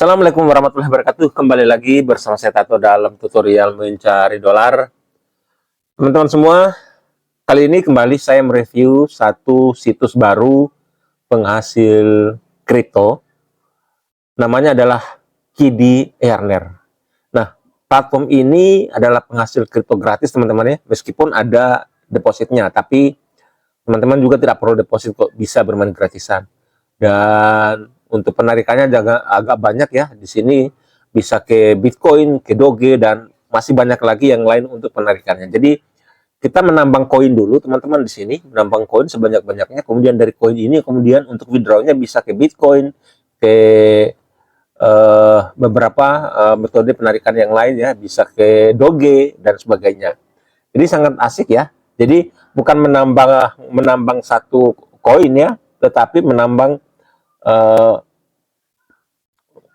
Assalamualaikum warahmatullahi wabarakatuh. Kembali lagi bersama saya Tato dalam tutorial mencari dolar. Teman-teman semua, kali ini kembali saya mereview satu situs baru penghasil kripto. Namanya adalah Kidi Earner. Nah, platform ini adalah penghasil kripto gratis teman-teman ya. Meskipun ada depositnya, tapi teman-teman juga tidak perlu deposit kok, bisa bermain gratisan. Dan untuk penarikannya agak banyak ya. Di sini bisa ke Bitcoin, ke Doge, dan masih banyak lagi yang lain untuk penarikannya. Jadi kita menambang koin dulu teman-teman di sini, menambang koin sebanyak-banyaknya. Kemudian dari koin ini kemudian untuk withdrawnya bisa ke Bitcoin, ke beberapa metode penarikan yang lain ya, bisa ke Doge dan sebagainya. Jadi sangat asik ya. Jadi bukan menambang satu koin ya, tetapi menambang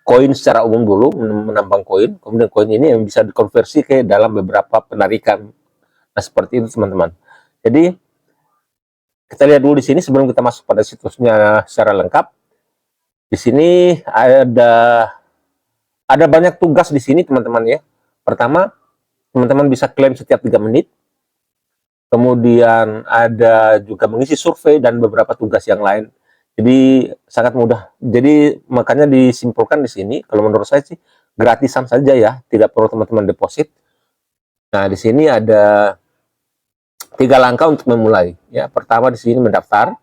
koin secara umum dulu, menambang koin, kemudian koin ini yang bisa dikonversi ke dalam beberapa penarikan. Nah, seperti itu teman-teman. Jadi kita lihat dulu di sini sebelum kita masuk pada situsnya secara lengkap. Di sini ada banyak tugas di sini teman-teman ya. Pertama, teman-teman bisa klaim setiap 3 menit. Kemudian ada juga mengisi survei dan beberapa tugas yang lain. Jadi sangat mudah. Jadi makanya disimpulkan di sini, kalau menurut saya sih gratisan saja ya, tidak perlu teman-teman deposit. Nah, di sini ada 3 langkah untuk memulai. Ya, pertama di sini mendaftar,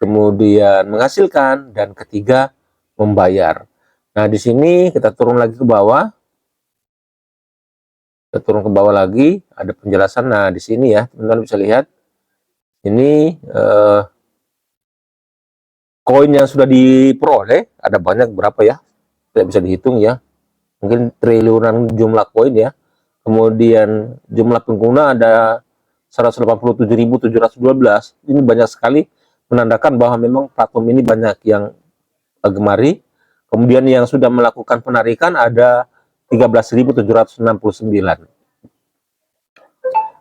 kemudian menghasilkan, dan ketiga membayar. Nah, di sini kita turun lagi ke bawah. Kita turun ke bawah lagi, ada penjelasan. Nah, di sini ya, teman-teman bisa lihat. Ini koin yang sudah diperoleh ada banyak, berapa ya, tidak bisa dihitung ya, mungkin triliunan jumlah koin ya. Kemudian jumlah pengguna ada 187.712. Ini banyak sekali, menandakan bahwa memang platform ini banyak yang gemari. Kemudian yang sudah melakukan penarikan ada 13.769.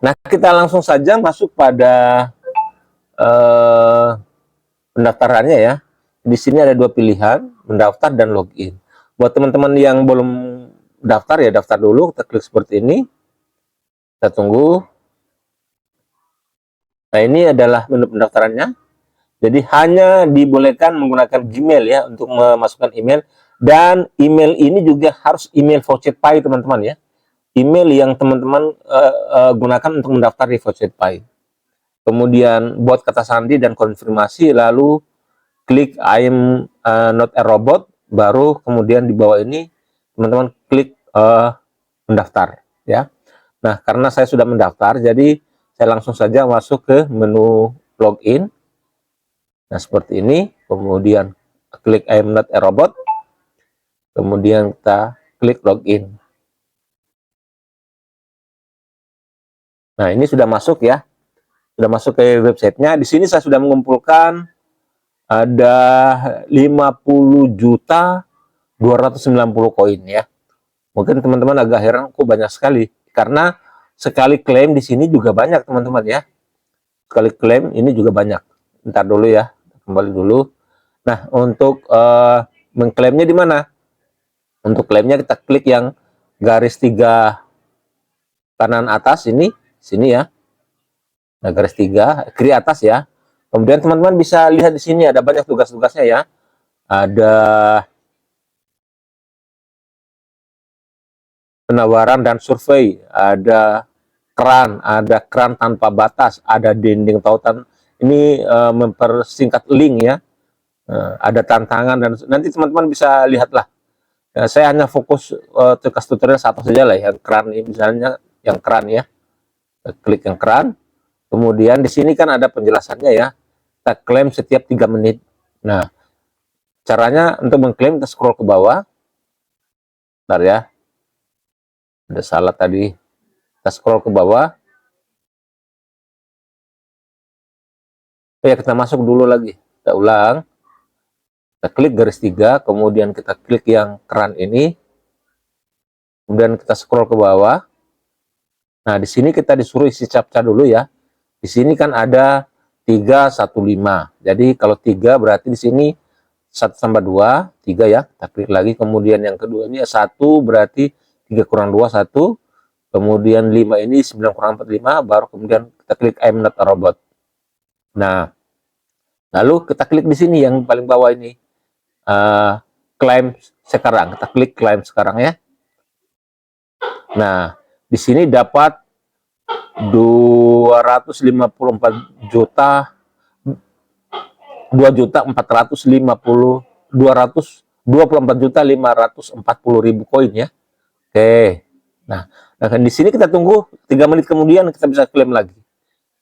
Nah, kita langsung saja masuk pada pendaftarannya ya. Di sini ada 2 pilihan, mendaftar dan login. Buat teman-teman yang belum daftar ya, daftar dulu. Kita klik seperti ini. Kita tunggu. Nah, ini adalah menu pendaftarannya. Jadi hanya dibolehkan menggunakan Gmail ya untuk memasukkan email, dan email ini juga harus email VoucherPay teman-teman ya. Email yang teman-teman gunakan untuk mendaftar di VoucherPay. Kemudian buat kata sandi dan konfirmasi, lalu klik I'm not a robot, baru kemudian di bawah ini teman-teman klik mendaftar ya. Nah, karena saya sudah mendaftar, jadi saya langsung saja masuk ke menu login. Nah, seperti ini. Kemudian klik I'm not a robot, kemudian kita klik login. Nah, ini sudah masuk ya, sudah masuk ke websitenya. Di sini saya sudah mengumpulkan ada 50.290 koin ya. Mungkin teman-teman agak heran, kok banyak sekali, karena sekali klaim di sini juga banyak teman-teman ya. Sekali klaim ini juga banyak. Ntar dulu ya, kembali dulu. Nah, untuk mengklaimnya di mana? Untuk klaimnya kita klik yang garis 3 kanan atas ini, sini ya. Nah, garis 3 kiri atas ya. Kemudian teman-teman bisa lihat di sini ada banyak tugas-tugasnya ya. Ada penawaran dan survei, ada keran tanpa batas, ada dinding tautan. Ini mempersingkat link ya. Ada tantangan, dan nanti teman-teman bisa lihatlah. Saya hanya fokus tugas tutorial satu saja lah, yang keran ini misalnya, yang keran ya. Klik yang keran. Kemudian di sini kan ada penjelasannya ya. Kita klaim setiap 3 menit. Nah, caranya untuk mengklaim, kita scroll ke bawah. Bentar ya. Ada salah tadi. Kita scroll ke bawah. Ya, kita masuk dulu lagi. Kita ulang. Kita klik garis 3, kemudian kita klik yang keran ini. Kemudian kita scroll ke bawah. Nah, di sini kita disuruh isi captcha dulu ya. Di sini kan ada 315. Jadi kalau 3 berarti di sini 1 tambah 2, 3 ya. Kita klik lagi. Kemudian yang kedua ini 1 berarti 3 kurang 2, 1. Kemudian 5 ini 9 kurang 4, 5. Baru kemudian kita klik I'm not a robot. Nah, lalu kita klik di sini yang paling bawah ini. Claim sekarang. Kita klik claim sekarang ya. Nah, di sini dapat 254 juta 2.454.540.000 koin ya. Oke. Nah, di sini kita tunggu 3 menit kemudian kita bisa klaim lagi.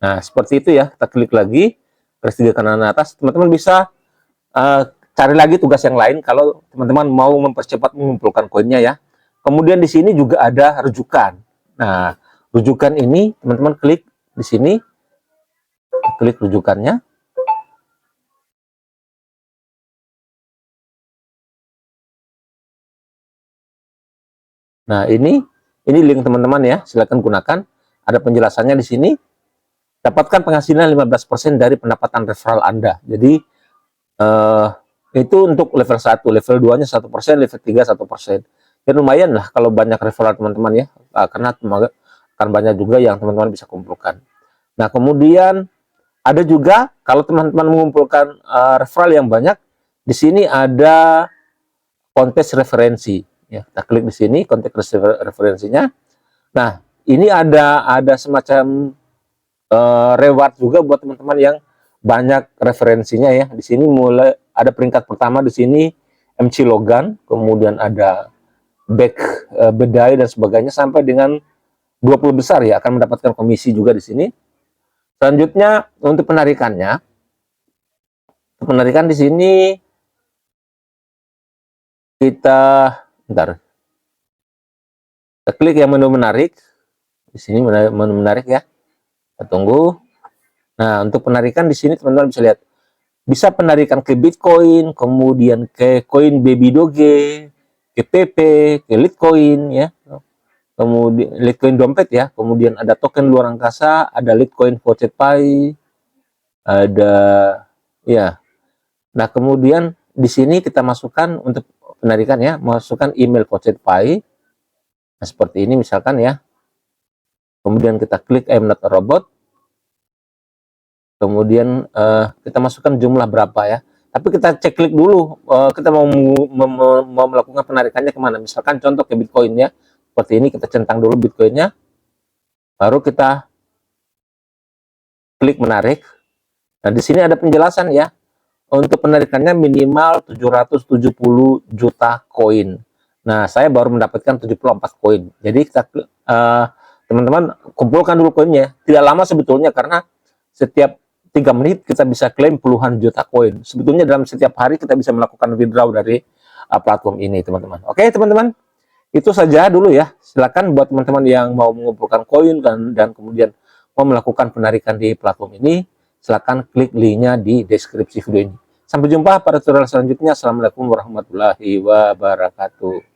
Nah, seperti itu ya. Kita klik lagi garis 3 kanan atas. Teman-teman bisa cari lagi tugas yang lain kalau teman-teman mau mempercepat mengumpulkan koinnya ya. Kemudian di sini juga ada rujukan. Nah, rujukan ini teman-teman klik di sini. Klik rujukannya. Nah, ini link teman-teman ya, silakan gunakan. Ada penjelasannya di sini. Dapatkan penghasilan 15% dari pendapatan referral Anda. Jadi itu untuk level 1, level 2-nya 1%, level 3 1%. Ya lumayan lah kalau banyak referral teman-teman ya. Karena akan banyak juga yang teman-teman bisa kumpulkan. Nah, kemudian ada juga kalau teman-teman mengumpulkan referral yang banyak, di sini ada kontes referensi. Ya, kita klik di sini kontes referensinya. Nah, ini ada semacam reward juga buat teman-teman yang banyak referensinya ya. Di sini mulai ada peringkat pertama di sini MC Logan, kemudian ada Back Bedai dan sebagainya sampai dengan 20 besar ya akan mendapatkan komisi juga di sini. Selanjutnya untuk penarikannya, penarikan di sini kita bentar. Kita klik yang menu menarik. Di sini menu menarik ya. Kita tunggu. Nah, untuk penarikan di sini teman-teman bisa lihat. Bisa penarikan ke Bitcoin, kemudian ke koin Baby Doge, ke PP, ke Litecoin ya. Kemudian Litecoin dompet ya. Kemudian ada token luar angkasa, ada Litecoin Pocket Pi, ada ya. Nah, kemudian di sini kita masukkan untuk penarikan ya, masukkan email Pocket Pi. Nah, seperti ini misalkan ya. Kemudian kita klik I'm not a robot. Kemudian kita masukkan jumlah berapa ya. Tapi kita cek klik dulu, kita mau melakukan penarikannya kemana. Misalkan contoh ke Bitcoin ya. Seperti ini kita centang dulu Bitcoinnya. Baru kita klik menarik. Nah, di sini ada penjelasan ya. Untuk penarikannya minimal 770 juta koin. Nah, saya baru mendapatkan 74 koin. Jadi kita teman-teman kumpulkan dulu koinnya. Tidak lama sebetulnya karena setiap 3 menit kita bisa klaim puluhan juta koin. Sebetulnya dalam setiap hari kita bisa melakukan withdraw dari platform ini, teman-teman. Oke, teman-teman. Itu saja dulu ya. Silakan buat teman-teman yang mau mengumpulkan koin dan kemudian mau melakukan penarikan di platform ini, silakan klik linknya di deskripsi video ini. Sampai jumpa pada tutorial selanjutnya. Assalamualaikum warahmatullahi wabarakatuh.